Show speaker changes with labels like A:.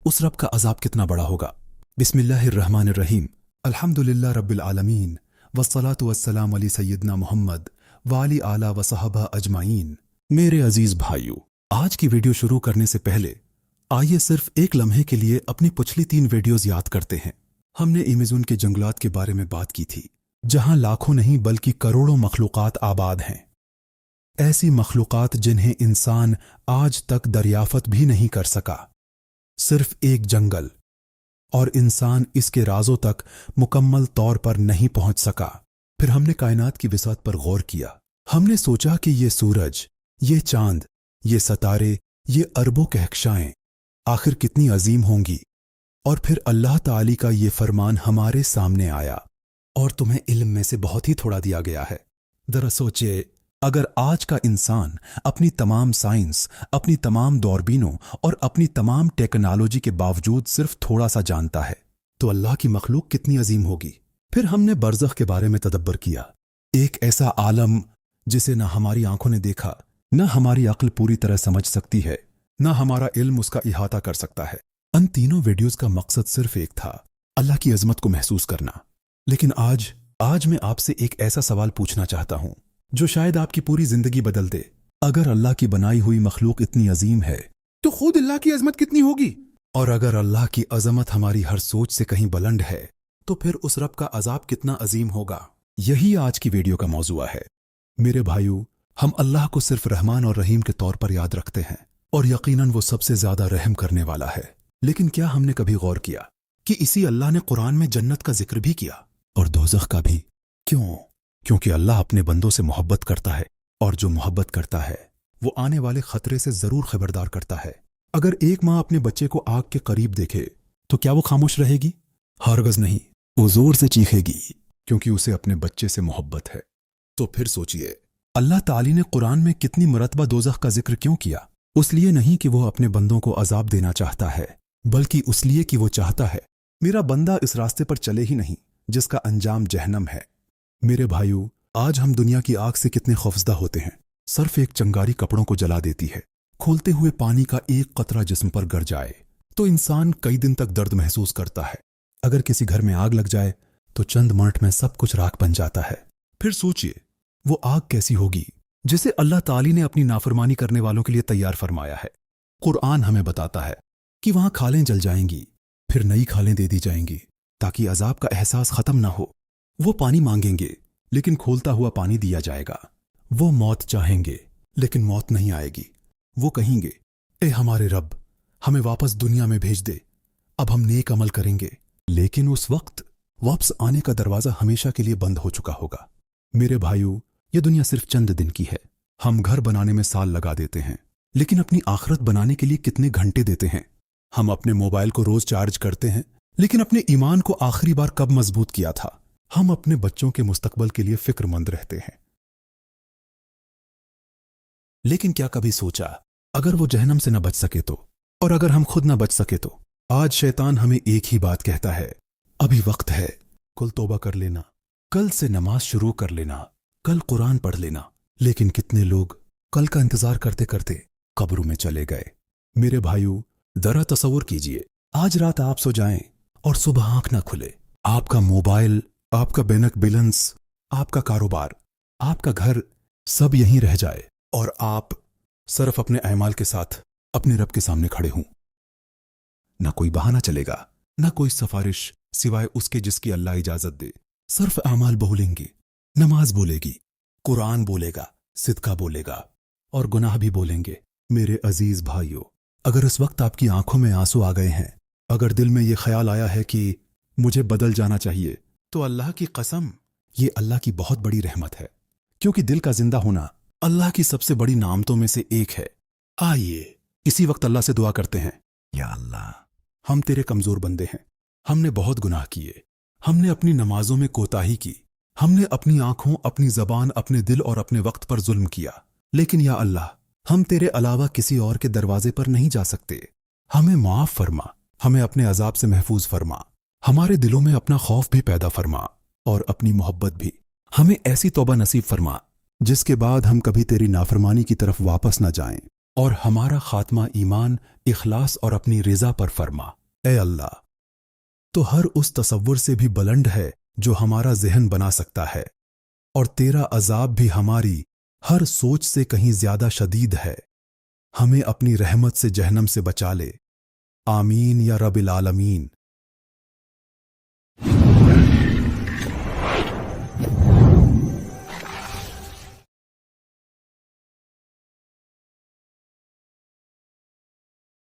A: उस रब का अजाब कितना बड़ा होगा। बिस्मिल्लाहिर्रहमानिर्रहीम। अल्हम्दुलिल्लाह रब्बिल आलमीन वस्सलातु वस्सलाम अली सय्यदना मोहम्मद वाली आला व सहाबा अजमाइन। मेरे अजीज भाइयों, आज की वीडियो शुरू करने से पहले आइए सिर्फ एक लम्हे के लिए अपनी पिछली 3 वीडियोस याद करते हैं। हमने अमेज़न के जंगलात के बारे में बात की थी, जहां लाखों नहीं बल्कि करोड़ों मखलूकात आबाद हैं। ऐसी मखलूकात जिन्हें इंसान आज तक दरियाफत भी नहीं कर सका। सिर्फ एक जंगल, और इंसान इसके राजों तक मुकम्मल तौर पर नहीं पहुंच सका। फिर हमने कायनात की विसात पर गौर किया। हमने सोचा कि ये सूरज, ये चांद, ये सितारे, ये अरबों कहकशाएं आखिर कितनी अजीम होंगी। और फिर अल्लाह ताली का ये फरमान हमारे सामने आया, और तुम्हें इल्म में से बहुत ही थोड़ा दिया गया है। जरा सोचिए, अगर आज का इंसान अपनी तमाम साइंस, अपनी तमाम दौरबीनों और अपनी तमाम टेक्नोलॉजी के बावजूद सिर्फ थोड़ा सा जानता है, तो अल्लाह की मखलूक कितनी अजीम होगी। फिर हमने बरज़ख के बारे में तदब्बर किया, एक ऐसा आलम जिसे न हमारी आंखों ने देखा, न हमारी अक्ल पूरी तरह समझ सकती है, न हमारा इल्म उसका इहाता कर सकता है। इन तीनों वीडियोस का मकसद सिर्फ एक था, अल्लाह की अजमत को महसूस करना। लेकिन आज मैं आपसे एक ऐसा सवाल पूछना चाहता हूं जो शायद आपकी पूरी जिंदगी बदल दे। अगर अल्लाह की बनाई हुई मखलूक इतनी अजीम है, तो खुद अल्लाह की अजमत कितनी होगी। और अगर अल्लाह की अजमत हमारी हर सोच से कहीं बुलंद है, तो फिर उस रब का अजाब कितना अजीम होगा। यही आज की वीडियो का मौजूआ है। मेरे भाइयों, हम अल्लाह को सिर्फ रहमान और रहीम के तौर पर याद रखते हैं, और यकीनन वो सबसे ज्यादा रहम करने वाला है। लेकिन क्या हमने कभी गौर किया कि इसी अल्लाह ने कुरान में जन्नत का जिक्र भी किया और दोज़ख का भी? क्यों? क्योंकि अल्लाह अपने बंदों से मोहब्बत करता है, और जो मोहब्बत करता है वो आने वाले खतरे से जरूर खबरदार करता है। अगर एक माँ अपने बच्चे को आग के करीब देखे तो क्या वो खामोश रहेगी? हरगिज़ नहीं, वो जोर से चीखेगी, क्योंकि उसे अपने बच्चे से मोहब्बत है। तो फिर सोचिए, अल्लाह ताली ने कुरान में कितनी मरतबा दोज़ख का जिक्र क्यों किया? उसलिए नहीं कि वो अपने बंदों को अजाब देना चाहता है, बल्कि उसलिए कि वो चाहता है मेरा बंदा इस रास्ते पर चले ही नहीं जिसका अंजाम जहन्नम है। मेरे भाइयों, आज हम दुनिया की आग से कितने खौफजदा होते हैं। सिर्फ एक चिंगारी कपड़ों को जला देती है। खोलते हुए पानी का एक कतरा जिस्म पर गिर जाए तो इंसान कई दिन तक दर्द महसूस करता है। अगर किसी घर में आग लग जाए तो चंद मिनट में सब कुछ राख बन जाता है। फिर सोचिए, वो आग कैसी होगी जिसे अल्लाह ताली ने अपनी नाफरमानी करने वालों के लिए तैयार फरमाया है। कुरान हमें बताता है कि वहां खालें जल जाएंगी, फिर नई खालें दे दी जाएंगी ताकि अजाब का एहसास खत्म ना हो। वो पानी मांगेंगे, लेकिन खोलता हुआ पानी दिया जाएगा। वो मौत चाहेंगे, लेकिन मौत नहीं आएगी। वो कहेंगे, ए हमारे रब, हमें वापस दुनिया में भेज दे, अब हम नेक अमल करेंगे। लेकिन उस वक्त वापस आने का दरवाजा हमेशा के लिए बंद हो चुका होगा। मेरे भाइयों, ये दुनिया सिर्फ चंद दिन की है। हम घर बनाने में साल लगा देते हैं, लेकिन अपनी आखिरत बनाने के लिए कितने घंटे देते हैं। हम अपने मोबाइल को रोज चार्ज करते हैं, लेकिन अपने ईमान को आखिरी बार कब मजबूत किया था? हम अपने बच्चों के मुस्तकबल के लिए फिक्रमंद रहते हैं, लेकिन क्या कभी सोचा, अगर वो जहन्नम से न बच सके तो? और अगर हम खुद न बच सके तो? आज शैतान हमें एक ही बात कहता है, अभी वक्त है, कल तौबा कर लेना, कल से नमाज शुरू कर लेना, कल कुरान पढ़ लेना। लेकिन कितने लोग कल का इंतजार करते करते कब्रों में चले गए। मेरे भाइयों, जरा तसव्वुर कीजिए, आज रात आप सो जाएं और सुबह आंख ना खुले। आपका मोबाइल, आपका बैंक बैलेंस, आपका कारोबार, आपका घर सब यहीं रह जाए, और आप सिर्फ अपने अमाल के साथ अपने रब के सामने खड़े हों। ना कोई बहाना चलेगा, ना कोई सिफारिश सिवाय उसके जिसकी अल्लाह इजाजत दे। सिर्फ अमाल बोलेंगे, नमाज बोलेगी, कुरान बोलेगा, सिदका बोलेगा, और गुनाह भी बोलेंगे। मेरे अजीज भाइयों, अगर इस वक्त आपकी आंखों में आंसू आ गए हैं, अगर दिल में ये ख्याल आया है कि मुझे बदल जाना चाहिए, तो अल्लाह की कसम, ये अल्लाह की बहुत बड़ी रहमत है, क्योंकि दिल का जिंदा होना अल्लाह की सबसे बड़ी नामतों में से एक है। आइए इसी वक्त अल्लाह से दुआ करते हैं, या अल्लाह, हम तेरे कमजोर बंदे हैं, हमने बहुत गुनाह किए, हमने अपनी नमाजों में कोताही की, हमने अपनी आंखों, अपनी जबान, अपने दिल और अपने वक्त पर जुल्म किया। लेकिन या अल्लाह, हम तेरे अलावा किसी और के दरवाजे पर नहीं जा सकते। हमें माफ फरमा, हमें अपने अजाब से महफूज फरमा, हमारे दिलों में अपना खौफ भी पैदा फरमा, और अपनी मोहब्बत भी। हमें ऐसी तौबा नसीब फरमा जिसके बाद हम कभी तेरी नाफरमानी की तरफ वापस न जाएं, اور ہمارا خاتمہ ایمان، اخلاص اور اپنی رضا پر فرما۔ اے اللہ، تو ہر اس تصور سے بھی بلند ہے جو ہمارا ذہن بنا سکتا ہے، اور تیرا عذاب بھی ہماری ہر سوچ سے کہیں زیادہ شدید ہے۔ ہمیں اپنی رحمت سے جہنم سے بچا لے، آمین یا رب العالمین۔